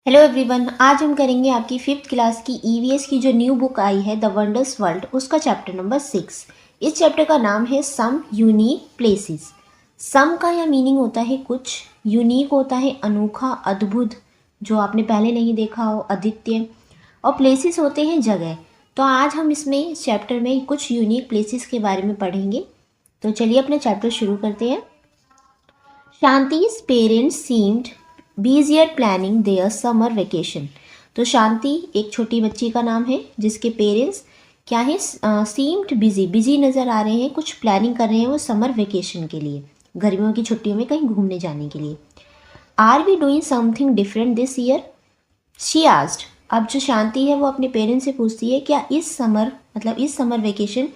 Hello everyone, आज हम करेंगे आपकी फिफ्थ क्लास की ईवीएस की जो न्यू बुक आई है द वंडर्स वर्ल्ड, उसका चैप्टर नंबर 6। इस चैप्टर का नाम है सम यूनिक प्लेसेस। सम का यह मीनिंग होता है कुछ, यूनिक होता है अनोखा, अद्भुत, जो आपने पहले नहीं देखा हो, अद्वितीय, और प्लेसेस होते हैं जगह। तो आज हम इसमें इस चैप्टर में कुछ यूनिक प्लेसेस के बारे में पढ़ेंगे। तो चलिए अपना चैप्टर शुरू करते हैं। Shanti's parents seemed busier planning their summer vacation. तो शांति एक छोटी बच्ची का नाम है जिसके पेरेंट्स क्या है, सीम्ड बिजी नज़र आ रहे हैं, कुछ प्लानिंग कर रहे हैं वो समर वेकेशन के लिए, गर्मियों की छुट्टियों में कहीं घूमने जाने के लिए। Are we doing something different this year, she asked. अब जो शांति है वो अपने पेरेंट्स से पूछती है क्या इस समर मतलब इस समर वेकेशन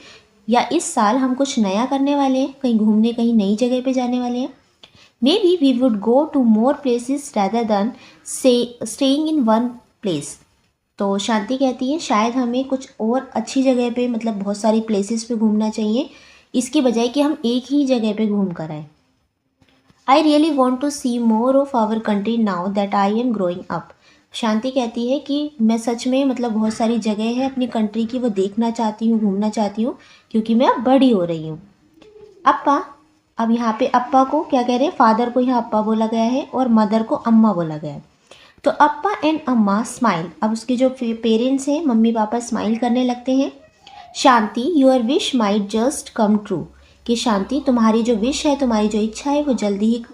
या इस साल हम कुछ नया करने वाले हैं, कहीं घूमने, कहीं नई जगह पे जाने वाले हैं। Maybe we would go to more places rather than staying in one place. तो शांति कहती है शायद हमें कुछ और अच्छी जगह पे, मतलब बहुत सारी प्लेसेस पे घूमना चाहिए, इसकी बजाय कि हम एक ही जगह पे घूम कर आए। I really want to see more of our country now that I am growing up. शांति कहती है कि मैं सच में, मतलब बहुत सारी जगह है अपनी कंट्री की, वो देखना चाहती हूँ, घूमना चाहती हूँ, क्योंकि मैं अब बड़ी हो रही हूँ। अप्पा, अब यहाँ पे अप्पा को क्या कह रहे हैं, फादर को यहाँ अप्पा बोला गया है और मदर को अम्मा बोला गया है। तो अप्पा एंड अम्मा स्माइल, अब उसके जो पेरेंट्स हैं, मम्मी पापा स्माइल करने लगते हैं। Shanti, your wish might just come true, कि शांति तुम्हारी जो विश है, तुम्हारी जो इच्छा है वो जल्दी ही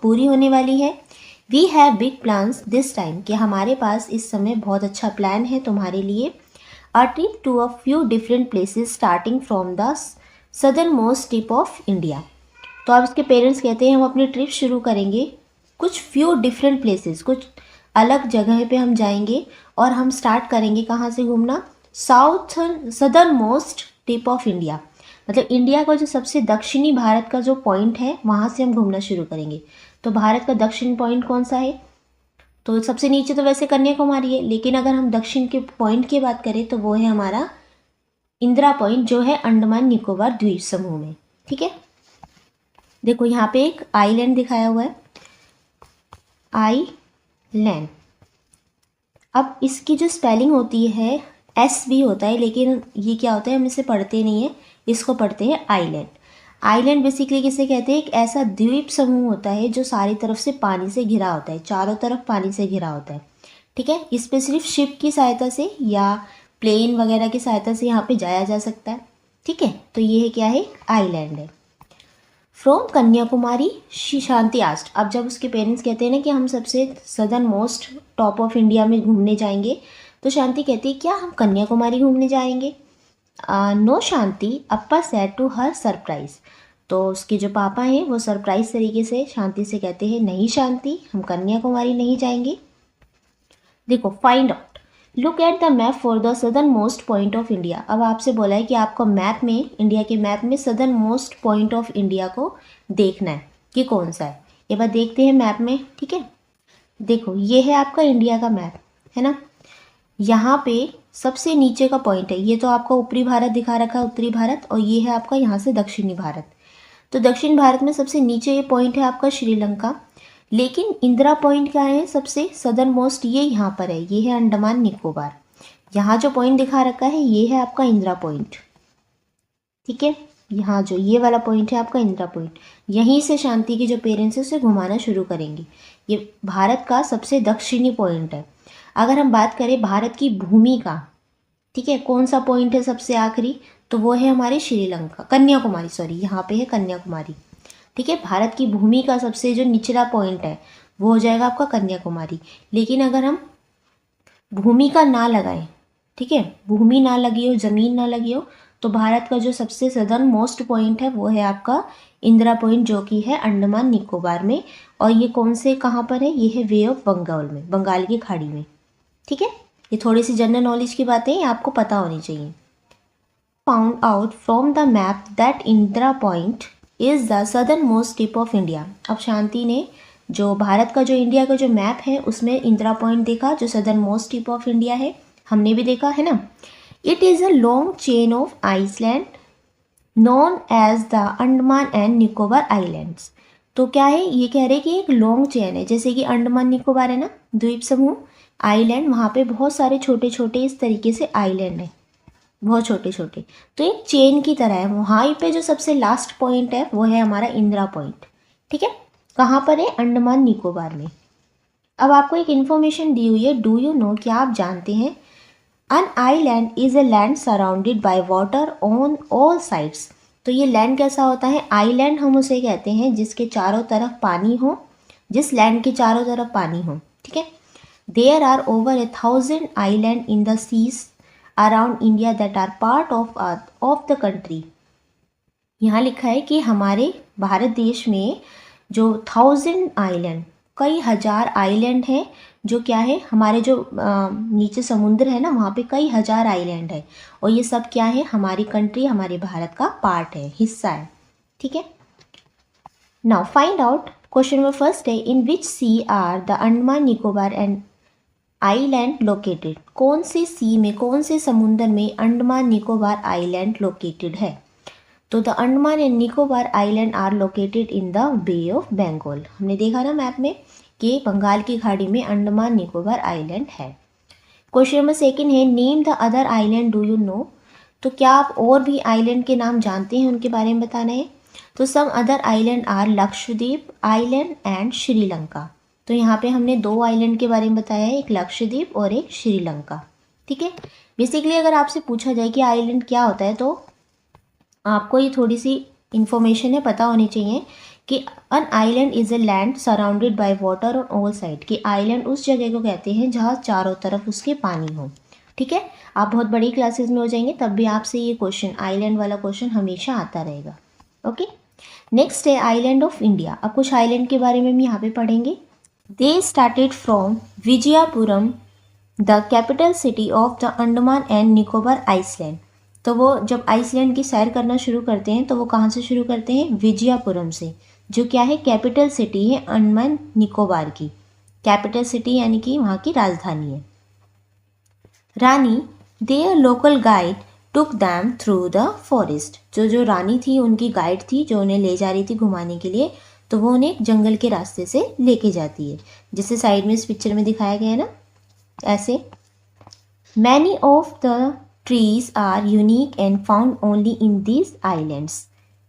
पूरी होने वाली है। We have big plans this time, कि हमारे पास इस समय बहुत अच्छा प्लान है तुम्हारे लिए। A trip to a few different places starting from the southernmost tip of India. तो अब उसके पेरेंट्स कहते हैं हम अपनी ट्रिप शुरू करेंगे, कुछ फ्यू डिफरेंट प्लेसेस, कुछ अलग जगह पे हम जाएंगे, और हम स्टार्ट करेंगे कहाँ से घूमना, southern most tip of India, मतलब इंडिया का जो सबसे दक्षिणी भारत का जो पॉइंट है वहाँ से हम घूमना शुरू करेंगे। तो भारत का दक्षिण पॉइंट कौन सा है, तो सबसे नीचे तो वैसे कन्याकुमारी है, लेकिन अगर हम दक्षिण के पॉइंट की बात करें तो वो है हमारा इंदिरा पॉइंट, जो है अंडमान निकोबार द्वीप समूह में। ठीक है, देखो यहाँ पे एक आइलैंड दिखाया हुआ है, आईलैंड। अब इसकी जो स्पेलिंग होती है एस भी होता है, लेकिन ये क्या होता है हम इसे पढ़ते नहीं है, इसको पढ़ते हैं आइलैंड। आइलैंड बेसिकली किसे कहते हैं, एक ऐसा द्वीप समूह होता है जो सारी तरफ से पानी से घिरा होता है, चारों तरफ पानी से घिरा होता है। ठीक है, इस पर सिर्फ शिप की सहायता से या प्लेन वगैरह की सहायता से यहाँ पे जाया जा सकता है। ठीक है, तो ये है क्या है, आइलैंड है। फ्रॉम कन्याकुमारी शांति आस्ट, अब जब उसके पेरेंट्स कहते हैं ना कि हम सबसे southern most top of India में घूमने जाएंगे, तो शांति कहती है क्या हम कन्याकुमारी घूमने जाएंगे। No Shanti, Appa said to her surprise. तो उसके जो पापा हैं वो सरप्राइज तरीके से शांति से कहते हैं नहीं शांति, हम कन्याकुमारी नहीं जाएंगे। देखो, find out, look at the map for the southern most point of India. अब आपसे बोला है कि आपको मैप में, इंडिया के मैप में southern most point of India को देखना है कि कौन सा है। एक बार देखते हैं मैप में। ठीक है, देखो ये है आपका इंडिया का मैप, है ना। यहाँ पे सबसे नीचे का पॉइंट है, ये तो आपका ऊपरी भारत दिखा रखा है, उत्तरी भारत, और ये है आपका यहाँ से दक्षिणी भारत। तो दक्षिण भारत में सबसे नीचे ये पॉइंट है आपका श्रीलंका, लेकिन इंदिरा पॉइंट क्या है सबसे सदर्न मोस्ट, ये यहाँ पर है, ये है अंडमान निकोबार। यहाँ जो पॉइंट दिखा रखा है ये है आपका इंदिरा पॉइंट। ठीक है, यहाँ जो ये वाला पॉइंट है आपका इंदिरा पॉइंट, यहीं से शांति के जो पेरेंट्स है उसे घुमाना शुरू करेंगे। ये भारत का सबसे दक्षिणी पॉइंट है। अगर हम बात करें भारत की भूमि का, ठीक है, कौन सा पॉइंट है सबसे आखिरी, तो वो है हमारे श्रीलंका, कन्याकुमारी, सॉरी यहाँ पे है कन्याकुमारी। ठीक है, भारत की भूमि का सबसे जो निचला पॉइंट है वो हो जाएगा आपका कन्याकुमारी। लेकिन अगर हम भूमि का ना लगाएं, ठीक है, भूमि ना लगी हो, ज़मीन ना लगी हो, तो भारत का जो सबसे सदर्न मोस्ट पॉइंट है वो है आपका इंदिरा पॉइंट, जो कि है अंडमान निकोबार में। और ये कौन से, कहाँ पर है, ये है वे ऑफ बंगाल में, बंगाल की खाड़ी में। ठीक है, ये थोड़ी सी जनरल नॉलेज की बातें हैं, आपको पता होनी चाहिए। Found out from the map that Indira point is the southernmost tip of India. अब शांति ने जो भारत का, जो इंडिया का जो मैप है उसमें इंदिरा पॉइंट देखा, जो southernmost tip of India है, हमने भी देखा है ना। It is a long chain of island known as the Andaman and Nicobar islands. तो क्या है, ये कह रहे हैं कि एक लॉन्ग चेन है, जैसे कि अंडमान निकोबार है ना, द्वीप समूह, आइलैंड, वहाँ पे बहुत सारे छोटे छोटे इस तरीके से आइलैंड है, बहुत छोटे छोटे। तो एक चेन की तरह है। वहाँ पे जो सबसे लास्ट पॉइंट है वो है हमारा इंदिरा पॉइंट। ठीक है, कहाँ पर है, अंडमान निकोबार में। अब आपको एक इन्फॉर्मेशन दी हुई है, डू यू नो, क्या आप जानते हैं, an island is a land surrounded by water on all sides. तो ये लैंड कैसा होता है, आईलैंड हम उसे कहते हैं जिसके चारों तरफ पानी हो, जिस लैंड के चारों तरफ पानी हो। ठीक है, there are over 1,000 island in the seas around India that are part of the country. यहाँ लिखा है कि हमारे भारत देश में जो 1,000 आइलैंड, कई हजार आइलैंड हैं, जो क्या है, हमारे जो नीचे समुद्र है ना, वहाँ पे कई हजार आइलैंड है, और ये सब क्या है, हमारी कंट्री, हमारे भारत का पार्ट है, हिस्सा है। ठीक है, now find out, question number first है, in which sea are the Andaman Nicobar and island located. कौन से सी में, कौन से समुद्र में अंडमान निकोबार आइलैंड लोकेटेड है। तो the Andaman and Nicobar island are located in the bay of Bengal. हमने देखा ना मैप में कि बंगाल की खाड़ी में अंडमान निकोबार आइलैंड है। क्वेश्चन नंबर सेकंड है, name the other island do you know. तो क्या आप और भी आइलैंड के नाम जानते हैं, उनके बारे में बताना है। तो some other island are Lakshadweep island and Sri Lanka. तो यहाँ पे हमने दो आइलैंड के बारे में बताया है, एक लक्षद्वीप और एक श्रीलंका। ठीक है, बेसिकली अगर आपसे पूछा जाए कि आइलैंड क्या होता है, तो आपको ये थोड़ी सी इन्फॉर्मेशन है, पता होनी चाहिए कि an island is a land surrounded by water on all side. कि आइलैंड उस जगह को कहते हैं जहाँ चारों तरफ उसके पानी हो। ठीक है, आप बहुत बड़ी क्लासेस में हो जाएंगे तब भी आपसे ये क्वेश्चन, आइलैंड वाला क्वेश्चन हमेशा आता रहेगा। ओके, नेक्स्ट है आइलैंड ऑफ इंडिया। अब कुछ आइलैंड के बारे में हम यहाँ पे पढ़ेंगे। They started from Vijayapuram, the capital city of the Andaman and Nicobar island. तो वो जब आइसलैंड की सैर करना शुरू करते हैं तो वो कहाँ से शुरू करते हैं, विजयपुरम से, जो क्या है, कैपिटल सिटी है अंडमान निकोबार की। कैपिटल सिटी यानी कि वहाँ की राजधानी है। Rani, their local guide took them through the forest. जो रानी थी, उनकी गाइड थी जो उन्हें ले जा रही थी घुमाने के लिए, तो वो उन्हें जंगल के रास्ते से लेके जाती है, जिसे साइड में इस पिक्चर में दिखाया गया है ना, ऐसे। Many of the trees are unique and found only in these islands,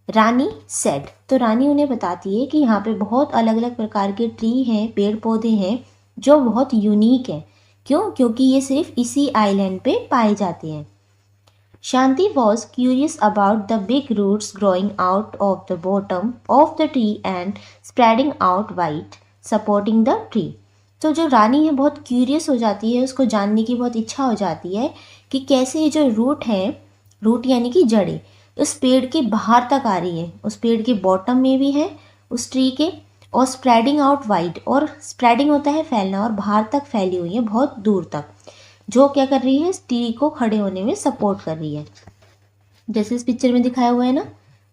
Rani said। तो रानी उन्हें बताती है कि यहाँ पे बहुत अलग अलग प्रकार के ट्री हैं, पेड़ पौधे हैं जो बहुत यूनिक हैं। क्यों, क्योंकि ये सिर्फ इसी आइलैंड पे पाए जाते हैं। शांति was curious about the big roots growing out of the bottom of the tree and spreading out wide, supporting the tree। तो जो रानी है बहुत क्यूरियस हो जाती है, उसको जानने की बहुत इच्छा हो जाती है कि कैसे ये जो रूट है, रूट यानी कि जड़ें, उस पेड़ के बाहर तक आ रही है, उस पेड़ के बॉटम में भी है उस ट्री के, और स्प्रेडिंग आउट वाइड, और स्प्रेडिंग होता है फैलना, और बाहर तक फैली हुई है बहुत दूर तक, जो क्या कर रही है, इस ट्री को खड़े होने में सपोर्ट कर रही है। जैसे इस पिक्चर में दिखाया हुआ है ना,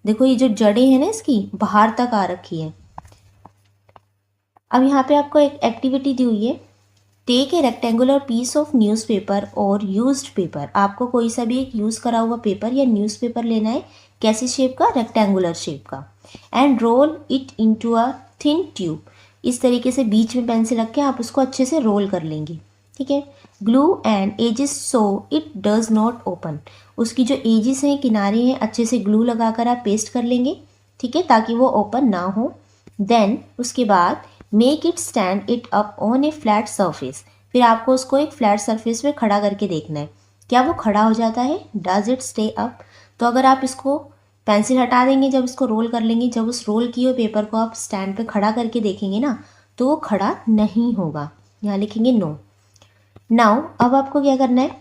देखो ये जो जड़ें हैं ना इसकी बाहर तक आ रखी है। अब यहाँ पे आपको एक एक्टिविटी दी हुई है, take a rectangular piece of newspaper और यूज्ड पेपर। आपको कोई सा भी एक यूज़ करा हुआ पेपर या न्यूज़पेपर लेना है, कैसी शेप का, रेक्टेंगुलर शेप का, and roll it into a thin tube. इस तरीके से बीच में पेंसिल रख के आप उसको अच्छे से रोल कर लेंगे। ठीक है, glue and edges so it does not open. उसकी जो एजेस हैं, किनारे हैं, अच्छे से ग्लू लगाकर आप पेस्ट कर लेंगे। ठीक है, ताकि वो ओपन ना हो। देन उसके बाद make it stand it up on A flat surface. फिर आपको उसको एक फ्लैट सरफेस पे खड़ा करके देखना है, क्या वो खड़ा हो जाता है, डज इट स्टे अप। तो अगर आप इसको पेंसिल हटा देंगे, जब इसको रोल कर लेंगे, जब उस रोल किए हुए पेपर को आप स्टैंड पे खड़ा करके देखेंगे ना, तो वो खड़ा नहीं होगा। यहाँ लिखेंगे नो। नाउ अब आपको क्या करना है,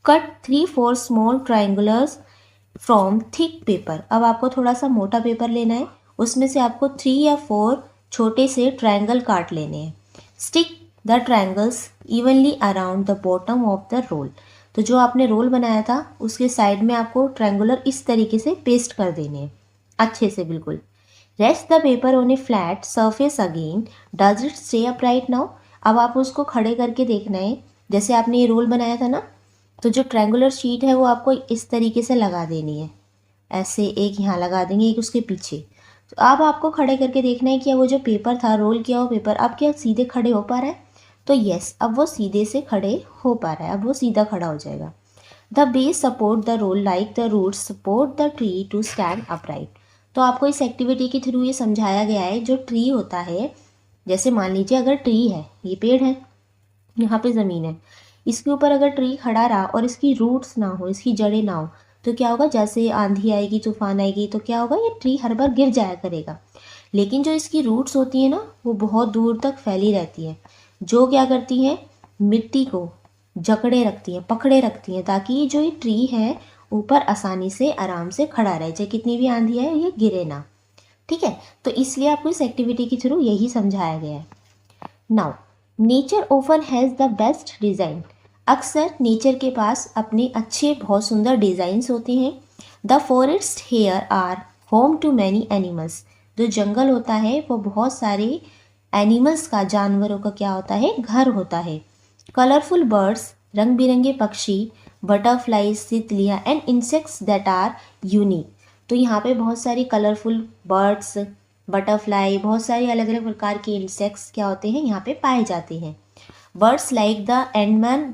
cut 3-4 small triangulars from thick paper. अब आपको थोड़ा सा मोटा पेपर लेना है, उसमें से आपको 3 या 4 छोटे से ट्रायंगल काट लेने हैं। Stick the triangles evenly around the bottom of the roll. तो जो आपने रोल बनाया था उसके साइड में आपको ट्रायंगुलर इस तरीके से पेस्ट कर देने हैं, अच्छे से बिल्कुल। Rest the paper on A flat surface again, does it stay upright now. अब आप उसको खड़े करके देखना है, जैसे आपने ये रोल बनाया था ना, तो जो ट्रायंगुलर शीट है वो आपको इस तरीके से लगा देनी है, ऐसे एक यहाँ लगा देंगे, एक उसके पीछे। तो अब आपको खड़े करके देखना है कि वो जो पेपर था, रोल किया हुआ पेपर, अब क्या सीधे खड़े हो पा रहा है? तो यस, अब वो सीधे से खड़े हो पा रहा है, अब वो सीधा खड़ा हो जाएगा। The base support the roll like the roots support the tree to stand upright. तो आपको इस एक्टिविटी के थ्रू ये समझाया गया है, जो ट्री होता है, जैसे मान लीजिए अगर ट्री है, ये पेड़ है, यहाँ पे ज़मीन है, इसके ऊपर अगर ट्री खड़ा रहा और इसकी रूट्स ना हो, इसकी जड़ें ना हो, तो क्या होगा, जैसे आंधी आएगी, तूफान आएगी, तो क्या होगा, ये ट्री हर बार गिर जाया करेगा। लेकिन जो इसकी रूट्स होती हैं ना, वो बहुत दूर तक फैली रहती हैं, जो क्या करती हैं, मिट्टी को जकड़े रखती हैं, पकड़े रखती हैं, ताकि जो ये ट्री है ऊपर आसानी से आराम से खड़ा रहे, चाहे कितनी भी आंधी आए ये गिरे ना। ठीक है, तो इसलिए आपको इस एक्टिविटी के थ्रू यही समझाया गया है। Now nature often has the best design. अक्सर नेचर के पास अपने अच्छे बहुत सुंदर डिज़ाइंस होते हैं। The forest here are home to many animals. जो जंगल होता है वो बहुत सारे एनिमल्स का, जानवरों का क्या होता है, घर होता है। कलरफुल बर्ड्स, रंग बिरंगे पक्षी, बटरफ्लाइज, तितलियाँ and insects that are unique. तो यहाँ पे बहुत सारी कलरफुल बर्ड्स, बटरफ्लाई, बहुत सारे अलग अलग प्रकार के इंसेक्ट्स क्या होते हैं, यहाँ पे पाए जाते हैं। Birds like the Andaman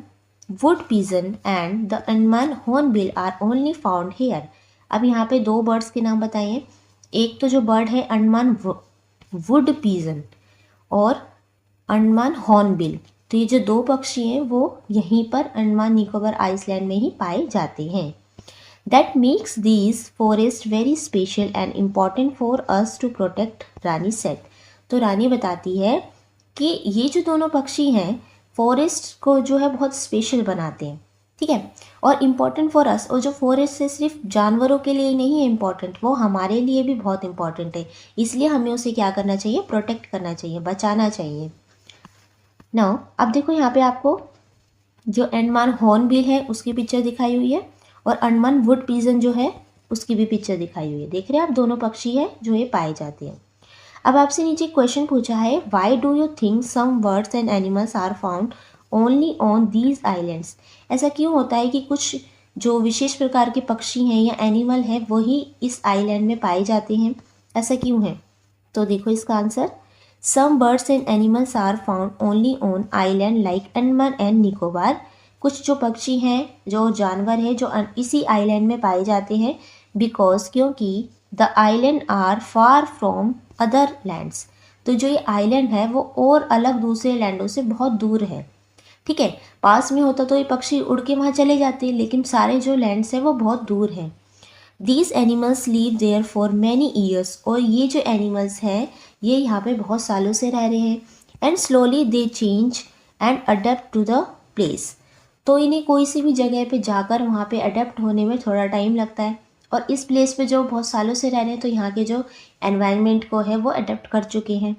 wood pigeon and the Andaman hornbill are only found here. अब यहाँ पे दो बर्ड्स के नाम बताइए। एक तो जो बर्ड है अंडमान वुड पिजन और अंडमान हॉर्नबिल, तो ये जो दो पक्षी हैं वो यहीं पर अंडमान निकोबार आइसलैंड में ही पाए जाते हैं। That makes these forests very special and important for us to protect, Rani said। तो रानी बताती है कि ये जो दोनों पक्षी हैं फॉरेस्ट को जो है बहुत स्पेशल बनाते हैं, ठीक है, और इम्पॉर्टेंट फॉर अस। और जो फॉरेस्ट है सिर्फ जानवरों के लिए नहीं है इम्पॉर्टेंट, वो हमारे लिए भी बहुत इम्पॉर्टेंट है, इसलिए हमें उसे क्या करना चाहिए, प्रोटेक्ट करना चाहिए, बचाना चाहिए। नाउ अब देखो यहाँ पे आपको जो एंडमान हॉर्नबिल है उसकी पिक्चर दिखाई हुई है और अंडमान वुड पिजन जो है उसकी भी पिक्चर दिखाई हुई है। देख रहे हैं आप, दोनों पक्षी हैं जो ये पाए जाते हैं। अब आपसे नीचे क्वेश्चन पूछा है, why do you think some birds and animals are found only on these islands. ऐसा क्यों होता है कि कुछ जो विशेष प्रकार के पक्षी हैं या एनिमल हैं वही इस आइलैंड में पाए जाते हैं, ऐसा क्यों है? तो देखो इसका answer, some birds and animals are found only on island like Andaman and Nicobar. कुछ जो पक्षी हैं, जो जानवर हैं, जो इसी आइलैंड में पाए जाते हैं, बिकॉज क्योंकि the island are far from other lands. तो जो ये आइलैंड है वो और अलग दूसरे लैंडों से बहुत दूर है, ठीक है। पास में होता तो ये पक्षी उड़ के वहाँ चले जाते, लेकिन सारे जो लैंड्स हैं वो बहुत दूर हैं। These animals live there for many years. और ये जो एनिमल्स हैं ये यहाँ पे बहुत सालों से रह रहे हैं। And slowly they change and adapt to the place. तो इन्हें कोई सी भी जगह पे जाकर वहाँ पे अडेप्ट होने में थोड़ा टाइम लगता है, और इस प्लेस पे जो बहुत सालों से रह रहे हैं तो यहाँ के जो एनवायरनमेंट को है वो अडेप्ट कर चुके हैं।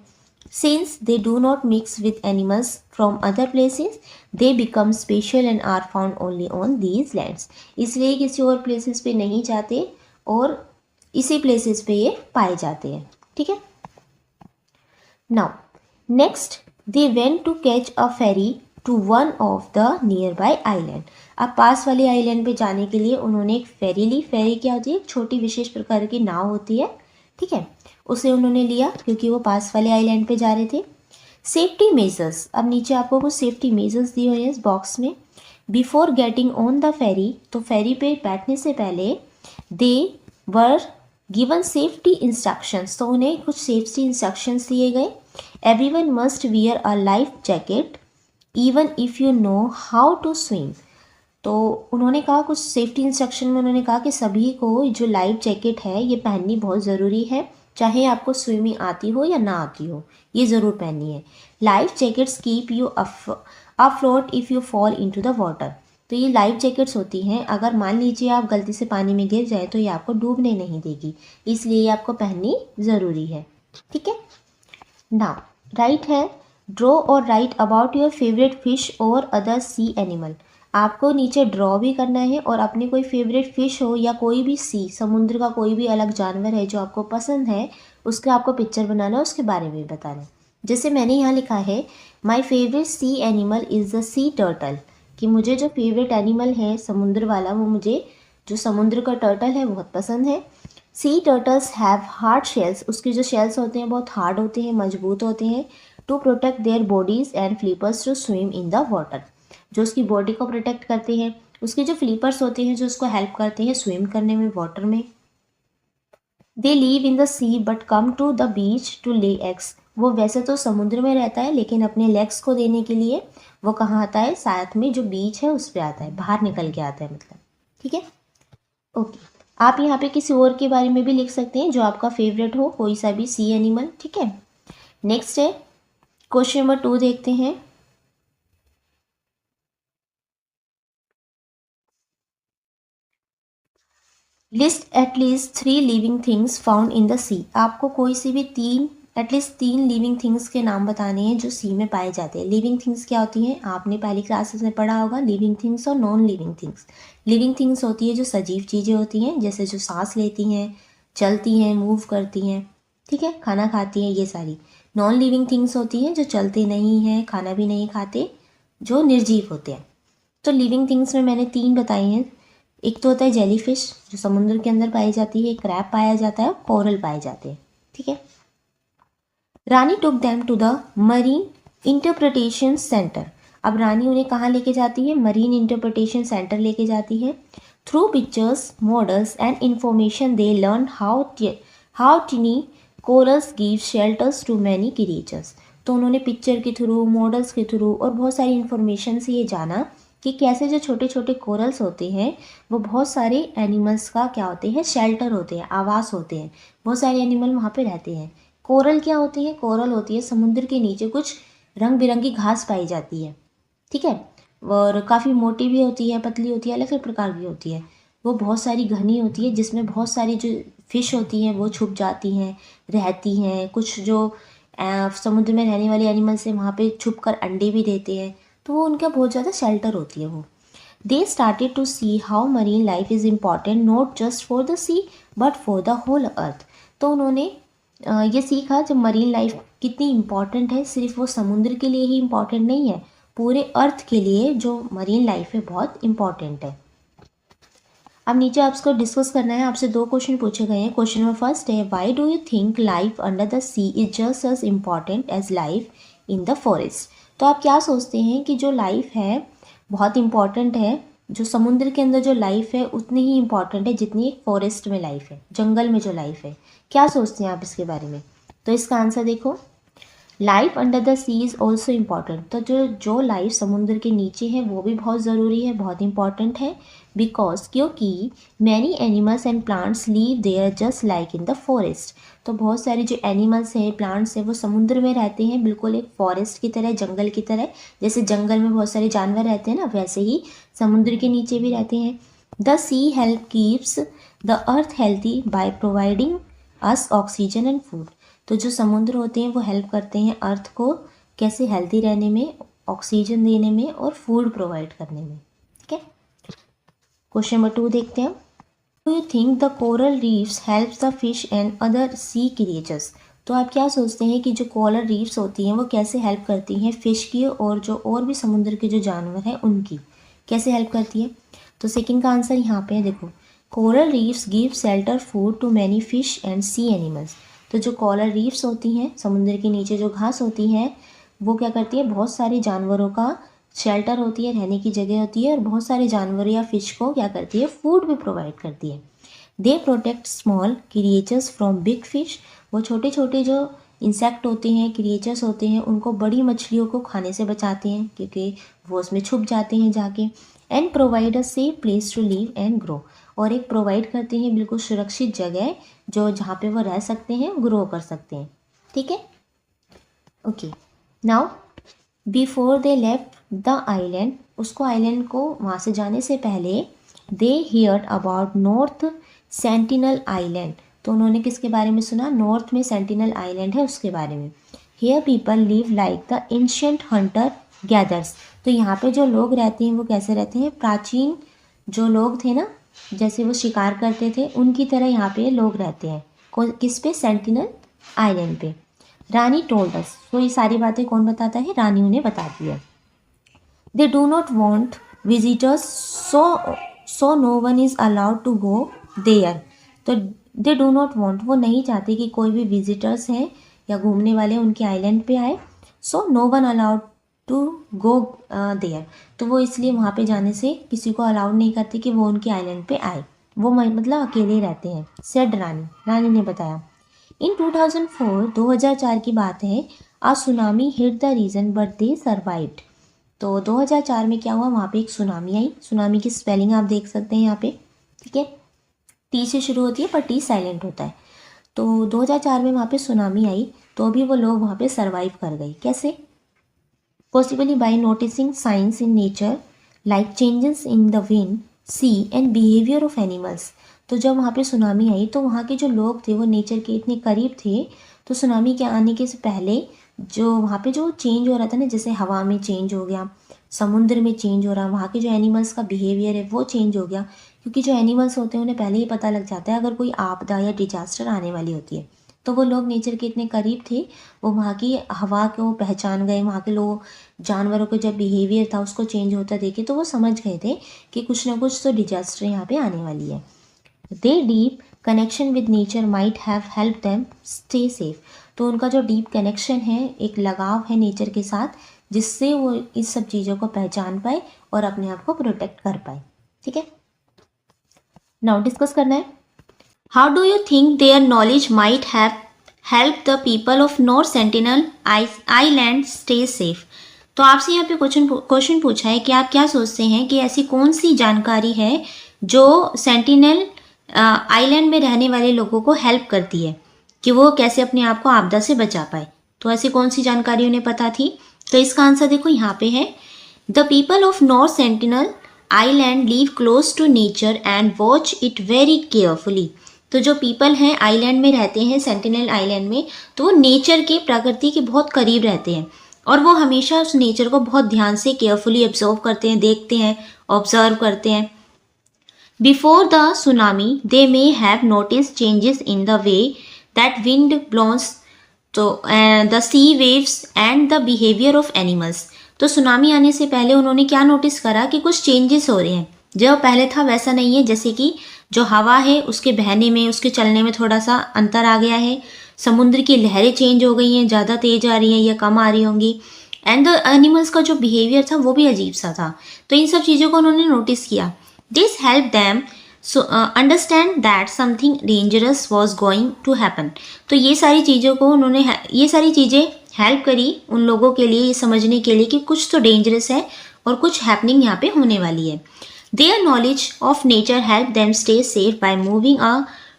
Since they do not mix with animals from other places they become special and are found only on these lands. इसलिए किसी और प्लेसेस पे नहीं जाते और इसी प्लेसेस पे ये पाए जाते हैं, ठीक है। Now next, they went to catch a ferry to one of the nearby island. अब पास वाली आइलैंड पे जाने के लिए उन्होंने एक फेरी ली। फेरी क्या होती है, एक छोटी विशेष प्रकार की नाव होती है, ठीक है, उसे उन्होंने लिया क्योंकि वो पास वाले आइलैंड पे जा रहे थे। सेफ्टी मेजर्स, अब नीचे आपको कुछ सेफ्टी मेजर्स दिए हुए हैं इस बॉक्स में। Before getting on the ferry, तो फेरी पे बैठने से पहले they were given safety instructions, तो उन्हें कुछ सेफ्टी इंस्ट्रक्शंस दिए गए। Everyone must wear a life jacket even if you know how to swim. तो उन्होंने कहा, कुछ सेफ्टी इंस्ट्रक्शन में उन्होंने कहा कि सभी को जो लाइफ जैकेट है ये पहननी बहुत ज़रूरी है, चाहे आपको स्विमिंग आती हो या ना आती हो, ये ज़रूर पहननी है। Life jackets keep you afloat if you fall into the water. तो ये लाइफ जैकेट्स होती हैं, अगर मान लीजिए आप गलती से पानी में गिर जाए तो ये आपको डूबने नहीं देगी, इसलिए ये आपको पहननी ज़रूरी है, ठीक है। नाउ राइट है, ड्रॉ और right about your favourite fish और अदर सी एनिमल। आपको नीचे ड्रॉ भी करना है और अपनी कोई फेवरेट फिश हो या कोई भी सी, समुद्र का कोई भी अलग जानवर है जो आपको पसंद है, उसका आपको पिक्चर बनाना है, उसके बारे में भी बताना है। जैसे मैंने यहाँ लिखा है, my favourite sea animal is the sea turtle, कि मुझे जो फेवरेट एनिमल है समुद्र वाला, वो मुझे जो समुद्र का टर्टल है बहुत पसंद है। सी टर्टल्स हैव हार्ड शेल्स, उसके जो शेल्स होते हैं बहुत हार्ड होते हैं, मजबूत होते हैं, to protect their bodies and flippers to swim in the water, जो उसकी बॉडी को प्रोटेक्ट करते हैं, उसके जो फ्लिपर्स होते हैं जो उसको हेल्प करते हैं स्विम करने में वाटर में। They leave in the sea but come to the beach to lay eggs, वो वैसे तो समुद्र में रहता है लेकिन अपने लेग्स को देने के लिए वो कहाँ आता है, साथ में जो बीच है उस पर आता है, बाहर निकल के आता है मतलब। ठीक है, ओके। आप यहाँ पे किसी और के बारे में भी लिख सकते हैं जो आपका फेवरेट हो, कोई सा भी सी एनिमल। ठीक है, नेक्स्ट है क्वेश्चन नंबर 2 देखते हैं। List at least 3 living things found in the sea, आपको कोई सी भी एटलीस्ट तीन लिविंग थिंग्स के नाम बताने हैं जो सी में पाए जाते हैं। लिविंग थिंग्स क्या होती हैं, आपने पहली क्लासेस में पढ़ा होगा, लिविंग थिंग्स और non living things. Living things होती है जो सजीव चीज़ें होती हैं, जैसे जो सांस लेती हैं, चलती हैं, मूव करती हैं, ठीक है, खाना खाती हैं, ये सारी। नॉन लिविंग थिंग्स होती हैं जो चलते नहीं हैं, खाना भी नहीं खाते, जो निर्जीव होते हैं। तो लिविंग थिंग्स में मैंने 3 बताई हैं। एक तो होता है जेलीफिश जो समुद्र के अंदर पाई जाती है, क्रैब पाया जाता है, कोरल पाए जाते हैं। ठीक है, Rani took them to the marine interpretation centre, अब रानी उन्हें कहाँ लेके जाती है, मरीन इंटरप्रिटेशन सेंटर लेके जाती है। Through pictures, models and information they learn how tiny corals give shelters to many creatures, तो उन्होंने पिक्चर के थ्रू, मॉडल्स के थ्रू और बहुत सारी इन्फॉर्मेशन से ये जाना कि कैसे जो छोटे छोटे कोरल्स होते हैं वो बहुत सारे एनिमल्स का क्या होते हैं, शेल्टर होते हैं, आवास होते हैं, बहुत सारे एनिमल वहाँ पे रहते हैं। कोरल क्या होती है, कोरल होती है समुद्र के नीचे कुछ रंग बिरंगी घास पाई जाती है। ठीक है, और काफ़ी मोटी भी होती है, पतली होती है, अलग अलग प्रकार की होती है। वो बहुत सारी घनी होती है जिसमें बहुत सारी जो फिश होती हैं वो छुप जाती हैं, रहती हैं। कुछ जो समुद्र में रहने वाले एनिमल्स हैं वहाँ पे छुप कर अंडे भी देते हैं, तो वो उनका बहुत ज़्यादा शेल्टर होती है वो। They started to see how marine life is important not just for the sea but for the whole earth, तो उन्होंने ये सीखा जब मरीन लाइफ कितनी इम्पॉर्टेंट है, सिर्फ वो समुद्र के लिए ही इम्पॉर्टेंट नहीं है, पूरे अर्थ के लिए जो मरीन लाइफ है बहुत इम्पॉर्टेंट है। अब नीचे आपको डिस्कस करना है, आपसे 2 क्वेश्चन पूछे गए हैं। क्वेश्चन नंबर फर्स्ट है, why do you think life under the sea is just as important as life in the forest, तो आप क्या सोचते हैं कि जो लाइफ है बहुत इम्पॉर्टेंट है, जो समुद्र के अंदर जो लाइफ है उतनी ही इम्पॉर्टेंट है जितनी एक फॉरेस्ट में लाइफ है, जंगल में जो लाइफ है, क्या सोचते हैं आप इसके बारे में। तो इसका आंसर देखो, life under the sea is also important, तो जो लाइफ समुद्र के नीचे है वो भी बहुत ज़रूरी है, बहुत इंपॉर्टेंट है। बिकॉज क्योंकि many animals and plants live there just like in the forest, तो बहुत सारे जो एनिमल्स हैं, प्लांट्स हैं, वो समुद्र में रहते हैं बिल्कुल एक फॉरेस्ट की तरह, जंगल की तरह। जैसे जंगल में बहुत सारे जानवर रहते हैं ना, वैसे ही समुद्र के नीचे भी रहते हैं। The sea help keeps the earth healthy by providing us oxygen and food, तो जो समुद्र होते हैं वो हेल्प करते हैं अर्थ को कैसे हेल्दी रहने में, ऑक्सीजन देने में और फूड प्रोवाइड करने में। ठीक है, क्वेश्चन नंबर 2 देखते हैं। Do you think the coral reefs helps the fish and other sea creatures, तो आप क्या सोचते हैं कि जो कोरल रीफ्स होती हैं वो कैसे हेल्प करती हैं फिश की और जो और भी समुद्र के जो जानवर हैं उनकी, कैसे हेल्प करती है। तो सेकंड का आंसर यहाँ पे है, देखो, coral reefs give shelter food to many fish and sea animals, तो जो कोरल रीफ्स होती हैं, समुद्र के नीचे जो घास होती हैं, वो क्या करती है, बहुत सारे जानवरों का शेल्टर होती है, रहने की जगह होती है, और बहुत सारे जानवर या फिश को क्या करती है, फूड भी प्रोवाइड करती है। They protect small creatures from big fish, वो छोटे छोटे जो इंसेक्ट होते हैं, क्रिएचर्स होते हैं, उनको बड़ी मछलियों को खाने से बचाते हैं क्योंकि वो उसमें छुप जाते हैं जाके। And provide a safe place to live and grow, और एक प्रोवाइड करते हैं बिल्कुल सुरक्षित जगह जो जहाँ पे वो रह सकते हैं, ग्रो कर सकते हैं। ठीक है, okay. Now before they left the island, उसको आइलैंड को वहाँ से जाने से पहले they heard about North Sentinel island, तो उन्होंने किसके बारे में सुना, नॉर्थ में सेंटिनल आइलैंड है उसके बारे में। Here people live like the ancient Hunter gathers, तो यहाँ पे जो लोग रहते हैं वो कैसे रहते हैं, प्राचीन जो लोग थे ना, जैसे वो शिकार करते थे उनकी तरह यहाँ पे लोग रहते हैं। किस पे, सेंटिनल आइलैंड पे। रानी टोल्ड अस, तो ये सारी बातें कौन बताता है, रानी उन्हें बताती है। They do not want visitors so no one is allowed to go there, तो दे डू नॉट वॉन्ट, वो नहीं चाहते कि कोई भी विजिटर्स हैं या घूमने वाले उनके आइलैंड पे आए। So no one allowed to go there, तो वो इसलिए वहाँ पे जाने से किसी को अलाउड नहीं करते कि वो उनके आइलैंड पे आए, वो मतलब अकेले रहते हैं। सेड रानी ने बताया। इन 2004, 2004 की बात है, a tsunami hit the region but they survived. तो 2004 में क्या हुआ, वहाँ पे एक सुनामी आई। सुनामी की स्पेलिंग आप देख सकते हैं यहाँ पे, ठीक है, टी से शुरू होती है पर टी साइलेंट होता है। तो 2004 में वहाँ पे सुनामी आई, तो भी वो लोग वहाँ पे सरवाइव कर गए। कैसे? Possibly by noticing science in nature like changes in the wind, sea and behaviour of animals. तो जब वहाँ पे सुनामी आई तो वहाँ के जो लोग थे वो नेचर के इतने करीब थे, तो सुनामी के आने के से पहले जो वहाँ पे जो चेंज हो रहा था ना, जैसे हवा में चेंज हो गया, समुद्र में चेंज हो रहा, वहाँ के जो एनिमल्स का बिहेवियर है वो चेंज हो गया, क्योंकि जो एनिमल्स होते हैं उन्हें पहले ही पता लग जाता है अगर कोई आपदा या डिजास्टर आने वाली होती है। तो वो लोग नेचर के इतने करीब थे, वो वहाँ की हवा को पहचान गए, वहाँ के लोग जानवरों का जब बिहेवियर था उसको चेंज होता देखे तो वो समझ गए थे कि कुछ ना कुछ तो डिजास्टर यहाँ पे आने वाली है। They deep connection with nature might have help them stay safe. तो उनका जो डीप कनेक्शन है, एक लगाव है नेचर के साथ, जिससे वो इस सब चीज़ों को पहचान पाए और अपने आप को प्रोटेक्ट कर पाए। ठीक है, नाउ डिस्कस करना है, how do you think their knowledge might have help the people of North Sentinel island stay safe. तो आपसे यहाँ पे क्वेश्चन पूछा है कि आप क्या सोचते हैं कि ऐसी कौन सी जानकारी है जो सेंटिनल आइलैंड में रहने वाले लोगों को हेल्प करती है कि वो कैसे अपने आप को आपदा से बचा पाए। तो ऐसी कौन सी जानकारी उन्हें पता थी? तो इसका आंसर देखो यहाँ पे है, the people of North Sentinel Island live close to nature and watch it very carefully. तो जो पीपल हैं आइलैंड में रहते हैं, सेंटिनल आइलैंड में, तो वो नेचर के, प्रकृति के बहुत करीब रहते हैं और वो हमेशा उस नेचर को बहुत ध्यान से केयरफुली ऑब्जर्व करते हैं, देखते हैं, ऑब्जर्व करते हैं। Before the tsunami they may have notice changes in the way that wind blows, तो the sea waves and the behaviour of animals. तो सुनामी आने से पहले उन्होंने क्या नोटिस करा कि कुछ चेंजेस हो रहे हैं, जो पहले था वैसा नहीं है, जैसे कि जो हवा है उसके बहने में, उसके चलने में थोड़ा सा अंतर आ गया है, समुद्र की लहरें चेंज हो गई हैं, ज़्यादा तेज आ रही हैं या कम आ रही होंगी, एंड द एनिमल्स का जो बिहेवियर था वो भी अजीब सा था। तो इन सब चीज़ों को उन्होंने नोटिस किया। This help them understand that something dangerous was going to happen. तो ये सारी चीज़ों को उन्होंने, ये सारी चीज़ें हेल्प करी उन लोगों के लिए ये समझने के लिए कि कुछ तो डेंजरस है और कुछ हैपनिंग यहाँ पे होने वाली है। Their knowledge of nature help them stay safe by moving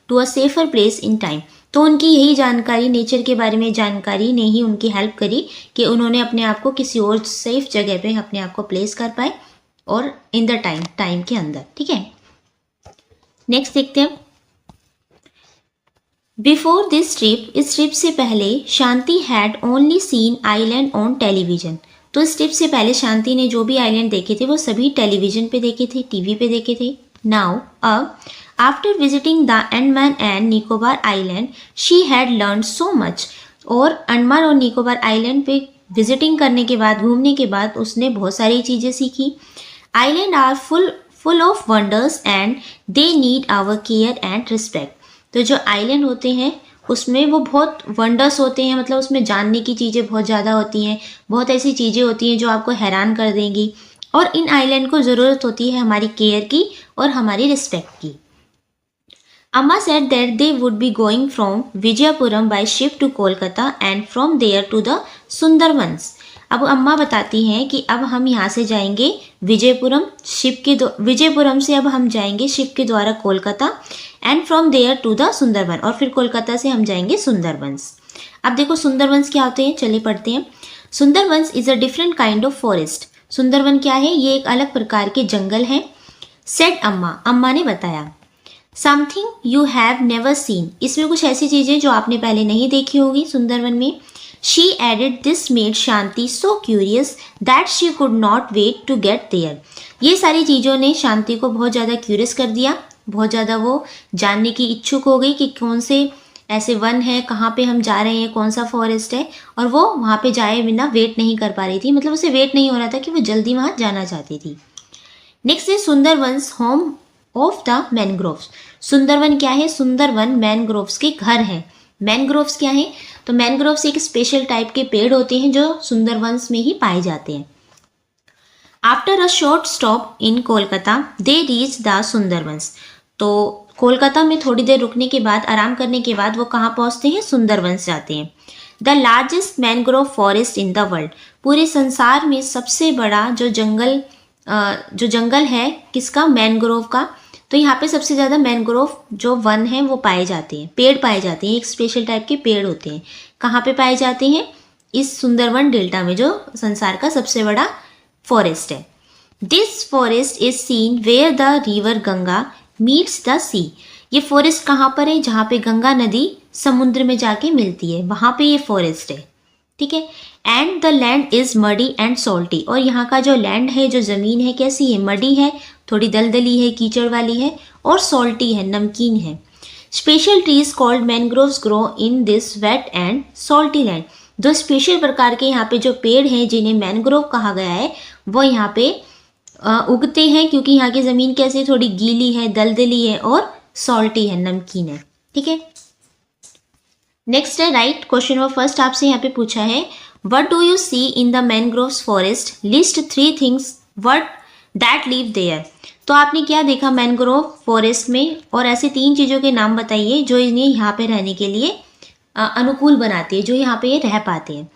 to a safer place in time। तो उनकी यही जानकारी, नेचर के बारे में जानकारी ने ही उनकी हेल्प करी कि उन्होंने अपने आप को किसी और सेफ जगह पे अपने आप को प्लेस कर पाए और इन द टाइम के अंदर। ठीक है, नेक्स्ट देखते हैं। बिफोर दिस ट्रिप, इस ट्रिप से पहले Shanti had only seen island on television. तो इस ट्रिप से पहले शांति ने जो भी आइलैंड देखे थे वो सभी टेलीविजन पे देखे थे, टीवी पे देखे थे। नाउ अब after visiting the Andaman and Nicobar island she had learn so much. और अंडमान और निकोबार आइलैंड पे विजिटिंग करने के बाद, घूमने के बाद उसने बहुत सारी चीज़ें सीखी। Island are full of wonders and they need our care and respect. तो जो आइलैंड होते हैं उसमें वो बहुत वंडर्स होते हैं, मतलब उसमें जानने की चीज़ें बहुत ज़्यादा होती हैं, बहुत ऐसी चीज़ें होती हैं जो आपको हैरान कर देंगी, और इन आइलैंड को ज़रूरत होती है हमारी केयर की और हमारी रिस्पेक्ट की। Amma said that they would be going from Vijayapuram by ship to Kolkata and from there to the Sundarbans. अब अम्मा बताती हैं कि अब हम यहाँ से जाएंगे विजयपुरम, विजयपुरम से अब हम जाएंगे शिप के द्वारा Kolkata, and from there to the Sundarban, और फिर कोलकाता से हम जाएंगे सुंदरवंस। अब देखो सुंदरवंस क्या होते हैं, चलिए पढ़ते हैं। Sundarbans is a different kind of forest. Sundarban क्या है? ये एक अलग प्रकार के जंगल हैं। सेड अम्मा ने बताया। Something you have never seen, इसमें कुछ ऐसी चीज़ें जो आपने पहले नहीं देखी होगी सुंदरवन में। She added this made Shanti so curious that she could not wait to get there. ये सारी चीज़ों ने शांति को बहुत ज़्यादा क्यूरियस कर दिया, बहुत ज़्यादा वो जानने की इच्छुक हो गई कि कौन से ऐसे वन है, कहाँ पे हम जा रहे हैं, कौन सा फॉरेस्ट है, और वो वहाँ पे जाए बिना वेट नहीं कर पा रही थी, मतलब उसे वेट नहीं हो रहा था कि वो जल्दी वहाँ जाना चाहती थी। नेक्स्ट है Sundarbans home of the mangroves. Sundarban क्या है? सुंदरवन मैनग्रोव्स के घर है। मैनग्रोव्स क्या है? तो मैनग्रोव्स एक स्पेशल टाइप के पेड़ होते हैं जो सुंदरवंस में ही पाए जाते हैं। After a short stop in Kolkata they reach the Sundarbans. तो कोलकाता में थोड़ी देर रुकने के बाद, आराम करने के बाद वो कहाँ पहुँचते हैं? सुंदरवंस जाते हैं। The largest mangrove forest in the world. पूरे संसार में सबसे बड़ा जो जंगल है किसका? मैनग्रोव का। तो यहाँ पे सबसे ज़्यादा मैनग्रोव जो वन है वो पाए जाते हैं, पेड़ पाए जाते हैं। एक स्पेशल टाइप के पेड़ होते हैं। कहाँ पे पाए जाते हैं? इस सुंदरवन डेल्टा में, जो संसार का सबसे बड़ा फॉरेस्ट है। This forest is seen where the river Ganga meets the sea. ये फॉरेस्ट कहाँ पर है? जहाँ पे गंगा नदी समुद्र में जाके मिलती है, वहाँ पे ये फॉरेस्ट है। ठीक है। And the land is muddy and salty. और यहाँ का जो लैंड है, जो ज़मीन है, कैसी है? मडी है, थोड़ी दलदली है, कीचड़ वाली है, और सॉल्टी है, नमकीन है। Special trees called mangroves grow in this wet and salty land. दो स्पेशल प्रकार के यहाँ पे जो पेड़ हैं जिन्हें मैनग्रोव कहा गया है, वो यहाँ पे उगते हैं, क्योंकि यहाँ की ज़मीन कैसे? थोड़ी गीली है, दलदली है, और सॉल्टी है, नमकीन है। ठीक है। नेक्स्ट है राइट क्वेश्चन नंबर फर्स्ट, आपसे यहाँ पे पूछा है what do you see in the mangroves forest, list 3 things what that live there. तो आपने क्या देखा मैनग्रोव फॉरेस्ट में, और ऐसे 3 चीज़ों के नाम बताइए जो इन्हें यहाँ पे रहने के लिए अनुकूल बनाती है, जो यहाँ पे ये रह पाते हैं।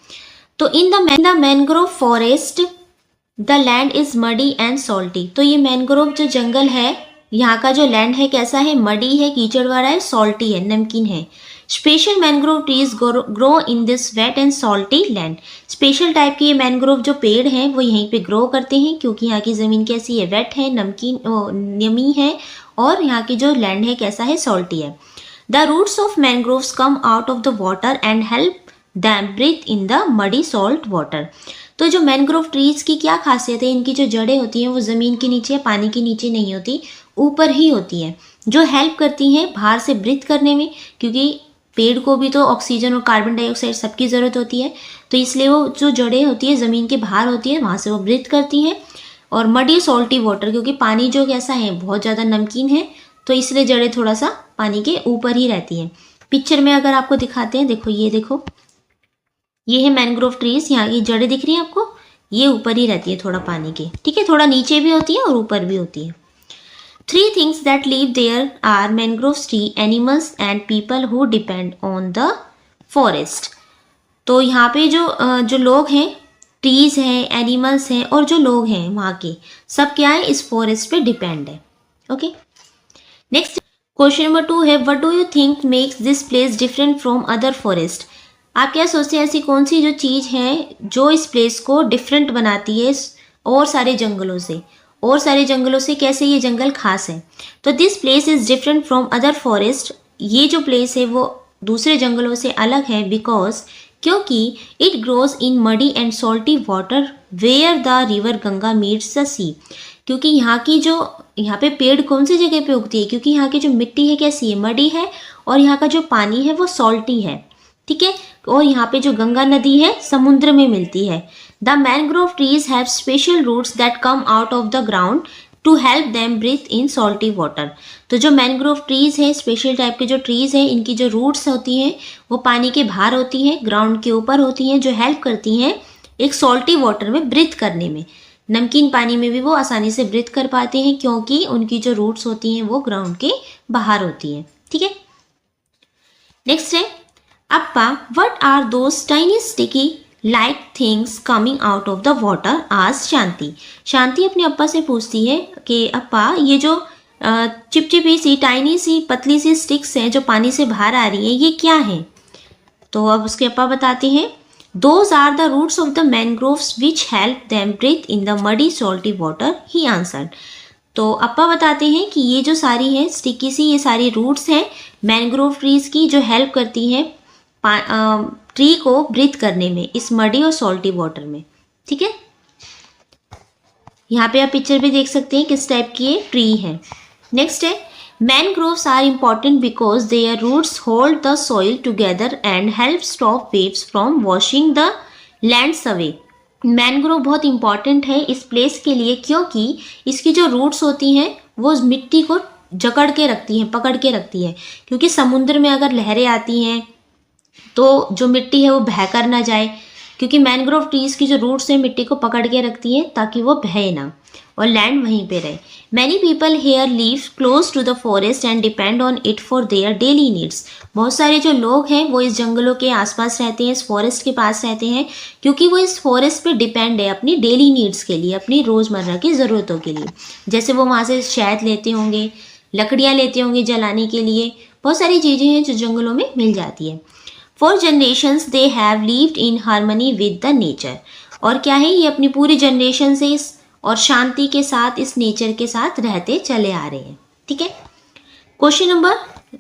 तो in the mangrove forest the land is muddy and salty. तो ये मैनग्रोव जो जंगल है, यहाँ का जो लैंड है कैसा है? मडी है, कीचड़ वाला है, सॉल्टी है, नमकीन है। Special mangrove trees grow in this wet and salty land. Special type के ये मैनग्रोव जो पेड़ हैं वो यहीं पे ग्रो करते हैं, क्योंकि यहाँ की ज़मीन कैसी है? वेट है, नमकीन नमी है, और यहाँ की जो लैंड है कैसा है? सॉल्टी है। The roots of mangroves come out of the water and help them breathe in the muddy salt water. तो जो मैनग्रोव ट्रीज की क्या खासियत है? इनकी जो जड़ें होती हैं वो ज़मीन के नीचे, पानी के नीचे नहीं होती, ऊपर ही होती हैं, जो हेल्प करती हैं बाहर से ब्रीथ करने में, क्योंकि पेड़ को भी तो ऑक्सीजन और कार्बन डाइऑक्साइड सबकी ज़रूरत होती है। तो इसलिए वो जो जड़ें होती है ज़मीन के बाहर होती है, वहाँ से वो ब्रीथ करती हैं। और मडी सॉल्टी वाटर, क्योंकि पानी जो कैसा है? बहुत ज़्यादा नमकीन है, तो इसलिए जड़ें थोड़ा सा पानी के ऊपर ही रहती हैं। पिक्चर में अगर आपको दिखाते हैं, देखो ये देखो, ये है मैनग्रोव ट्रीज। यहाँ की जड़ें दिख रही हैं आपको? ये ऊपर ही रहती है थोड़ा पानी के। ठीक है, थोड़ा नीचे भी होती है और ऊपर भी होती है। 3 things that live there are mangrove tree, animals and people who depend on the forest. तो यहाँ पे जो लोग हैं, ट्रीज हैं, एनिमल्स हैं, और जो लोग हैं वहाँ के, सब क्या है? इस फॉरेस्ट पे डिपेंड है। ओके। नेक्स्ट क्वेश्चन नंबर 2 है what do you think makes this place different from other forest. आप क्या सोचते हैं ऐसी कौन सी जो चीज़ है जो इस प्लेस को डिफरेंट बनाती है और सारे जंगलों से? और सारे जंगलों से कैसे ये जंगल खास है? तो this place is different from other forest. ये जो प्लेस है वो दूसरे जंगलों से अलग है, बिकॉज क्योंकि it grows in muddy and salty water where the river Ganga meets the sea. क्योंकि यहाँ पे पेड़ कौन सी जगह पे उगती है? क्योंकि यहाँ की जो मिट्टी है कैसी है? मडी है, और यहाँ का जो पानी है वो सॉल्टी है। ठीक है। और यहाँ पे जो गंगा नदी है समुद्र में मिलती है। The mangrove trees have special roots that come out of the ground to help them breathe in salty water. तो जो मैनग्रोव ट्रीज है, स्पेशल टाइप के जो ट्रीज हैं, इनकी जो रूट्स होती हैं वो पानी के बाहर होती हैं, ग्राउंड के ऊपर होती हैं, जो हेल्प करती हैं एक सॉल्टी वाटर में ब्रीथ करने में। नमकीन पानी में भी वो आसानी से ब्रीथ कर पाते हैं, क्योंकि उनकी जो रूट्स होती हैं वो ग्राउंड के बाहर होती हैं। ठीक है। नेक्स्ट है Appa, what are those tiny sticky like things coming out of the water? Asked शांति। शांति अपने अप्पा से पूछती है कि अप्पा, ये जो चिपचिपी सी, टाइनी सी, पतली सी स्टिक्स हैं जो पानी से बाहर आ रही हैं, ये क्या हैं? तो अब उसके अप्पा बताते हैं Those are the roots of the mangroves which help them breathe in the muddy salty water, he answered. तो अप्पा बताते हैं कि ये जो सारी है स्टिकी सी, ये सारी रूट्स हैं मैनग्रोव ट्रीज की, जो हेल्प करती हैं ट्री को ब्रीथ करने में इस मडी और सॉल्टी वाटर में। ठीक है। यहाँ पे आप पिक्चर भी देख सकते हैं किस टाइप की ये ट्री है। नेक्स्ट है mangroves are important because their roots hold the soil together and help stop waves from washing the lands away. Mangrove बहुत इंपॉर्टेंट है इस प्लेस के लिए, क्योंकि इसकी जो रूट्स होती हैं वो उस मिट्टी को जकड़ के रखती हैं, पकड़ के रखती है, क्योंकि समुद्र में अगर लहरें आती हैं तो जो मिट्टी है वो बह कर ना जाए, क्योंकि मैंग्रोव ट्रीज की जो रूट्स है मिट्टी को पकड़ के रखती हैं ताकि वो बहे ना और लैंड वहीं पे रहे। Many people here live close to the forest and depend on it for their daily needs. बहुत सारे जो लोग हैं वो इस जंगलों के आसपास रहते हैं, इस फॉरेस्ट के पास रहते हैं, क्योंकि वो इस फॉरेस्ट पे डिपेंड है अपनी डेली नीड्स के लिए, अपनी रोज़मर्रा की ज़रूरतों के लिए। जैसे वो वहाँ से शहद लेते होंगे, लकड़ियाँ लेते होंगे जलाने के लिए, बहुत सारी चीज़ें हैं जो जंगलों में मिल जाती है। For generations they have lived in harmony with the nature. और क्या है, ये अपनी पूरी जनरेशन से इस और शांति के साथ इस नेचर के साथ रहते चले आ रहे हैं। ठीक है, क्वेश्चन नंबर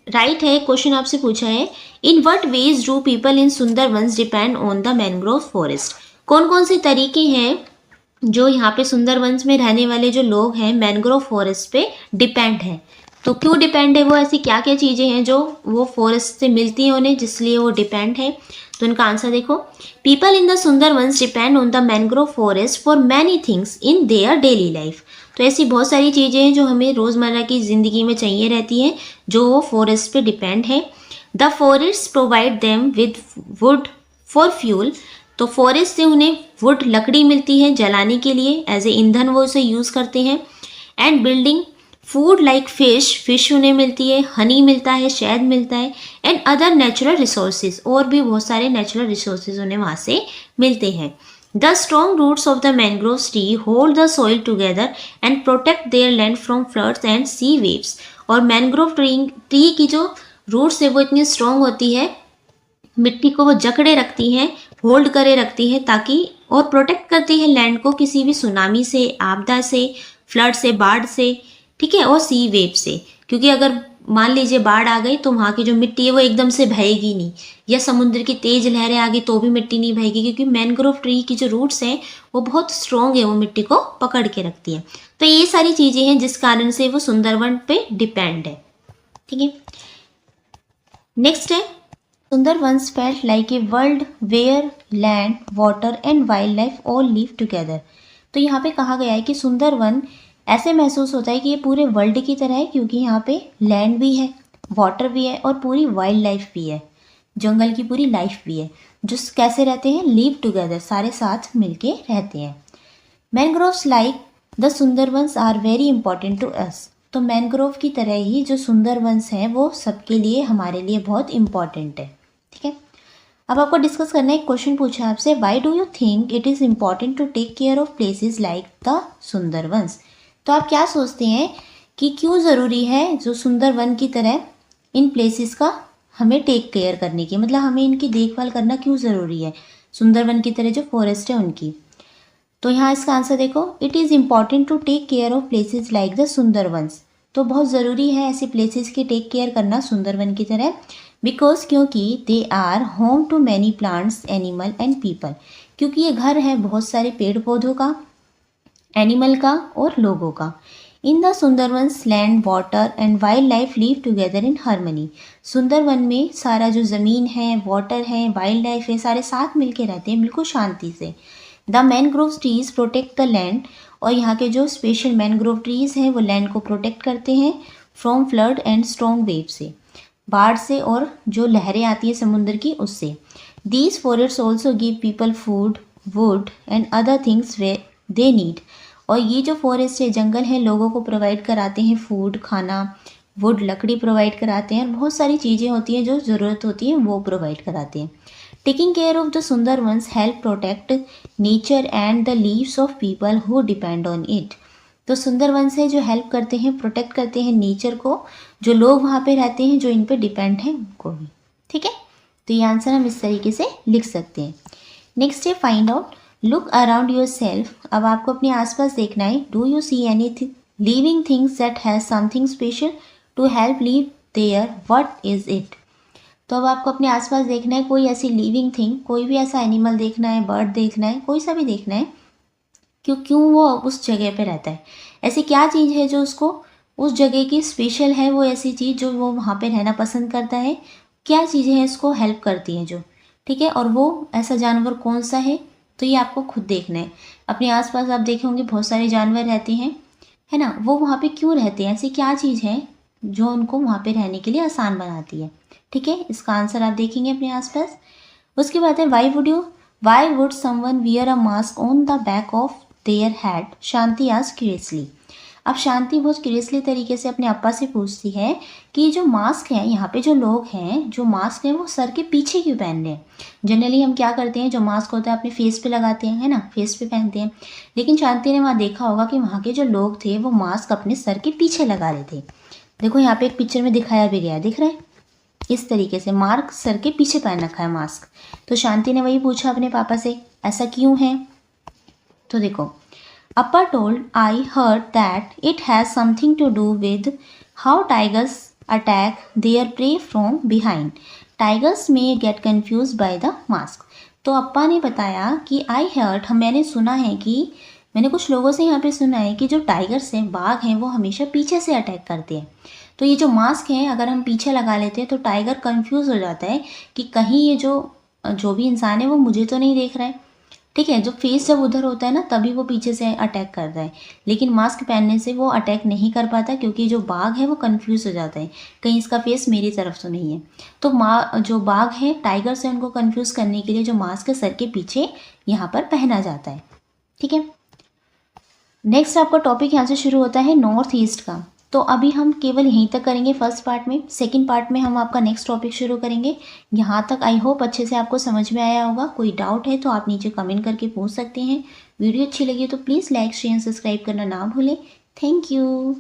राइट है। क्वेश्चन आपसे पूछा है, in what ways do people in Sundarbans depend on the mangrove forest. कौन कौन से तरीके हैं जो यहाँ पे सुंदरवंस में रहने वाले जो लोग हैं मैंग्रोव फॉरेस्ट पे डिपेंड हैं। तो क्यों डिपेंड है, वो ऐसी क्या क्या चीज़ें हैं जो वो फॉरेस्ट से मिलती हैं उन्हें जिसलिए वो डिपेंड है। तो इनका आंसर देखो, people in the Sundarbans depend on the mangrove forest for many things in their daily life. तो ऐसी बहुत सारी चीज़ें हैं जो हमें रोज़मर्रा की ज़िंदगी में चाहिए रहती हैं जो वो फॉरेस्ट पे डिपेंड है। The forest provide them with would for fuel. तो फॉरेस्ट से उन्हें वुड लकड़ी मिलती है जलाने के लिए, एज ए ईंधन वो उसे यूज़ करते हैं। And building food like fish उन्हें मिलती है, हनी मिलता है, शहद मिलता है, एंड अदर नेचुरल रिसोर्सेज, और भी बहुत सारे नेचुरल रिसोर्सेज उन्हें वहाँ से मिलते हैं। The strong roots of the mangrove tree hold the soil together and protect their land from floods and sea waves. और मैंग्रोव ट्री की जो रूट्स है वो इतनी स्ट्रॉन्ग होती है, मिट्टी को वो जकड़े रखती हैं, होल्ड करे रखती हैं, ताकि और प्रोटेक्ट करती है लैंड को किसी भी सुनामी से, आपदा से, फ्लड से, बाढ़ से, ठीक है, और सी वेव से। क्योंकि अगर मान लीजिए बाढ़ आ गई तो वहाँ की जो मिट्टी है वो एकदम से बहेगी नहीं, या समुद्र की तेज लहरें आ गई तो भी मिट्टी नहीं बहेगी, क्योंकि मैंग्रोव ट्री की जो रूट्स हैं वो बहुत स्ट्रॉन्ग है, वो मिट्टी को पकड़ के रखती है। तो ये सारी चीज़ें हैं जिस कारण से वो सुंदरवन पे डिपेंड है। ठीक है, नेक्स्ट है, Sundarbans felt like a world where land, water and wild life all live together. तो यहाँ पे कहा गया है कि सुंदरवन ऐसे महसूस होता है कि ये पूरे वर्ल्ड की तरह है, क्योंकि यहाँ पे लैंड भी है, वाटर भी है और पूरी वाइल्ड लाइफ भी है, जंगल की पूरी लाइफ भी है, जो कैसे रहते हैं, लिव टुगेदर, सारे साथ मिलके रहते हैं। Mangroves like the Sundarbans are very important to us. तो मैंग्रोव की तरह ही जो सुंदरवंस हैं वो सबके लिए, हमारे लिए बहुत इंपॉर्टेंट है। ठीक है, अब आपको डिस्कस करना है, एक क्वेश्चन पूछा है आपसे, why do you think it is important to take care of places like the Sundarbans. तो आप क्या सोचते हैं कि क्यों ज़रूरी है जो सुंदरवन की तरह इन प्लेसेस का हमें टेक केयर करने की, मतलब हमें इनकी देखभाल करना क्यों ज़रूरी है, सुंदरवन की तरह जो फॉरेस्ट है उनकी। तो यहाँ इसका आंसर देखो, it is important to take care of places like the Sundarbans. तो बहुत ज़रूरी है ऐसे प्लेसेस की टेक केयर करना सुंदरवन की तरह, बिकॉज क्योंकि they are home to many plants, animal and people. क्योंकि ये घर है बहुत सारे पेड़ पौधों का, एनिमल का और लोगों का। In the Sundarbans land, water and wild life live together in harmony. Sundarban में सारा जो ज़मीन है, वाटर है, वाइल्ड लाइफ है, सारे साथ मिलके रहते हैं बिल्कुल शांति से। The mangrove trees protect the land. और यहाँ के जो स्पेशल मैनग्रोव ट्रीज हैं वो लैंड को प्रोटेक्ट करते हैं from flood and strong wave से, बाढ़ से और जो लहरें आती है समुद्र की उससे। These forest also give people food, would and other things way they need. और ये जो फॉरेस्ट है, जंगल है, लोगों को प्रोवाइड कराते हैं फूड, खाना, वुड, लकड़ी प्रोवाइड कराते हैं, और बहुत सारी चीज़ें होती हैं जो ज़रूरत होती है वो प्रोवाइड कराते हैं। Taking care of the Sundarbans help protect nature and the lives of people who depend on it. तो सुंदरवंस है जो हेल्प करते हैं, प्रोटेक्ट करते हैं नेचर को, जो लोग वहाँ पे रहते हैं, जो इन पे डिपेंड हैं उनको भी। ठीक है, तो ये आंसर हम इस तरीके से लिख सकते हैं। नेक्स्ट है, find out, look around yourself. अब आपको अपने आसपास देखना है, do you see any living things that has something special to help live there, what is it. तो अब आपको अपने आसपास देखना है, कोई ऐसी लिविंग थिंग, कोई भी ऐसा एनिमल देखना है, बर्ड देखना है, कोई सा भी देखना है, क्यों वो उस जगह पे रहता है, ऐसी क्या चीज़ है जो उसको उस जगह की स्पेशल है, वो ऐसी चीज़ जो वो वहाँ पे रहना पसंद करता है, क्या चीज़ें हैं इसको हेल्प करती हैं जो, ठीक है, और वो ऐसा जानवर कौन सा है, तो ये आपको खुद देखना है। अपने आसपास आप देखे होंगे बहुत सारे जानवर रहते हैं, है ना, वो वहाँ पे क्यों रहते हैं, ऐसी क्या चीज़ है जो उनको वहाँ पे रहने के लिए आसान बनाती है। ठीक है, इसका आंसर आप देखेंगे अपने आसपास। उसके बाद है why would someone wear a mask on the back of their head, Shanti asked curiously. अब शांति बहुत क्यूरियसली तरीके से अपने अप्पा से पूछती है कि ये जो मास्क है, यहाँ पे जो लोग हैं जो मास्क हैं वो सर के पीछे क्यों पहन रहे हैं। जनरली हम क्या करते हैं, जो मास्क होता है अपने फेस पे लगाते हैं, है ना, फेस पे पहनते हैं। लेकिन शांति ने वहाँ देखा होगा कि वहाँ के जो लोग थे वो मास्क अपने सर के पीछे लगा रहे थे। देखो यहाँ पे एक पिक्चर में दिखाया भी गया है, दिख रहा है, इस तरीके से मार्क सर के पीछे पहन रखा है मास्क। तो शांति ने वही पूछा अपने पापा से, ऐसा क्यों है। तो देखो, Appa told, I heard that it has something to do with how tigers attack their prey from behind. Tigers may get confused by the mask. तो अप्पा ने बताया कि आई हर्ड, मैंने सुना है कि, मैंने कुछ लोगों से यहाँ पे सुना है कि जो टाइगर्स हैं, बाघ हैं, वो हमेशा पीछे से अटैक करते हैं। तो ये जो मास्क है अगर हम पीछे लगा लेते हैं तो टाइगर कंफ्यूज हो जाता है कि कहीं ये जो भी इंसान है वो मुझे तो नहीं देख रहा है। ठीक है, जो फेस जब उधर होता है ना तभी वो पीछे से अटैक करता है, लेकिन मास्क पहनने से वो अटैक नहीं कर पाता क्योंकि जो बाघ है वो कंफ्यूज हो जाता है, कहीं इसका फेस मेरी तरफ तो नहीं है। तो जो बाघ है, टाइगर से उनको कंफ्यूज करने के लिए जो मास्क है सर के पीछे यहाँ पर पहना जाता है। ठीक है, नेक्स्ट आपका टॉपिक यहाँ से शुरू होता है नॉर्थ ईस्ट का। तो अभी हम केवल यहीं तक करेंगे फर्स्ट पार्ट में। सेकंड पार्ट में हम आपका नेक्स्ट टॉपिक शुरू करेंगे। यहाँ तक आई होप अच्छे से आपको समझ में आया होगा। कोई डाउट है तो आप नीचे कमेंट करके पूछ सकते हैं। वीडियो अच्छी लगी तो प्लीज़ लाइक शेयर सब्सक्राइब करना ना भूलें। Thank you.